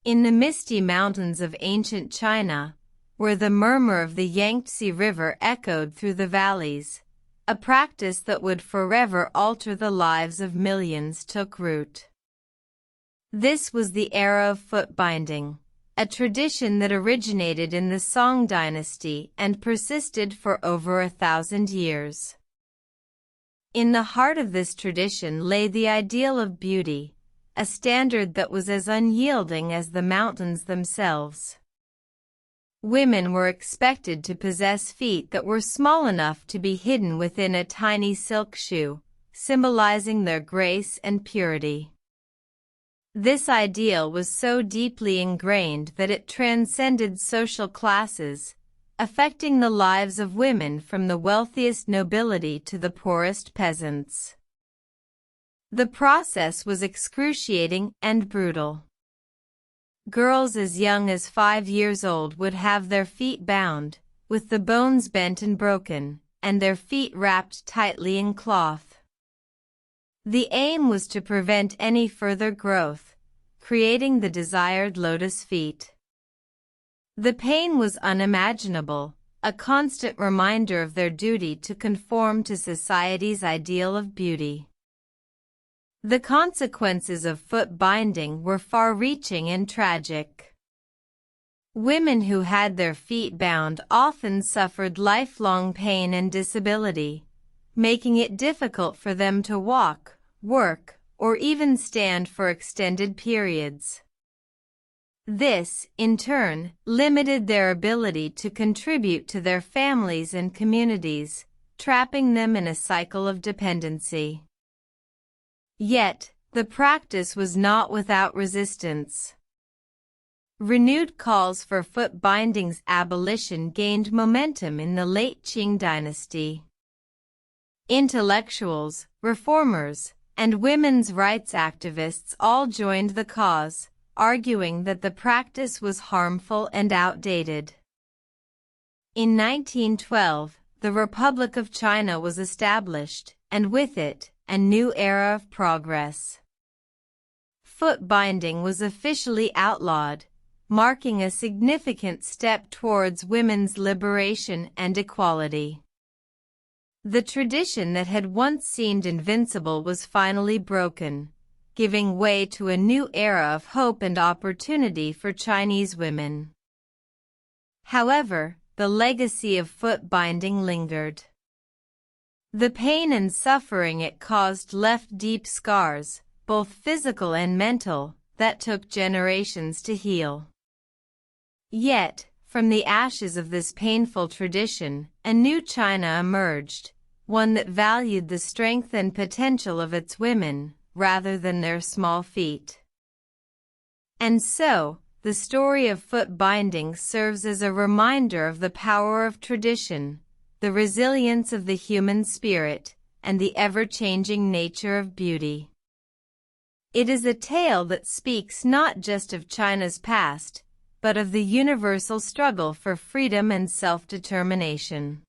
In the misty mountains of ancient China, where the murmur of the Yangtze River echoed through the valleys, a practice that would forever alter the lives of millions took root. This was the era of foot binding, a tradition that originated in the Song dynasty and persisted for over 1,000 years. In the heart of this tradition lay the ideal of beauty, a standard that was as unyielding as the mountains themselves. Women were expected to possess feet that were small enough to be hidden within a tiny silk shoe, symbolizing their grace and purity. This ideal was so deeply ingrained that it transcended social classes, affecting the lives of women from the wealthiest nobility to the poorest peasants. The process was excruciating and brutal. Girls as young as 5 years old would have their feet bound, with the bones bent and broken, and their feet wrapped tightly in cloth. The aim was to prevent any further growth, creating the desired lotus feet. The pain was unimaginable, a constant reminder of their duty to conform to society's ideal of beauty. The consequences of foot binding were far-reaching and tragic. Women who had their feet bound often suffered lifelong pain and disability, making it difficult for them to walk, work, or even stand for extended periods. This, in turn, limited their ability to contribute to their families and communities, trapping them in a cycle of dependency. Yet, the practice was not without resistance. Renewed calls for foot binding's abolition gained momentum in the late Qing dynasty. Intellectuals, reformers, and women's rights activists all joined the cause, arguing that the practice was harmful and outdated. In 1912, the Republic of China was established, and with it, a new era of progress. Foot binding was officially outlawed, marking a significant step towards women's liberation and equality. The tradition that had once seemed invincible was finally broken, giving way to a new era of hope and opportunity for Chinese women. However, the legacy of foot binding lingered. The pain and suffering it caused left deep scars, both physical and mental, that took generations to heal. Yet, from the ashes of this painful tradition, a new China emerged, one that valued the strength and potential of its women, rather than their small feet. And so, the story of foot binding serves as a reminder of the power of tradition, the resilience of the human spirit, and the ever-changing nature of beauty. It is a tale that speaks not just of China's past, but of the universal struggle for freedom and self-determination.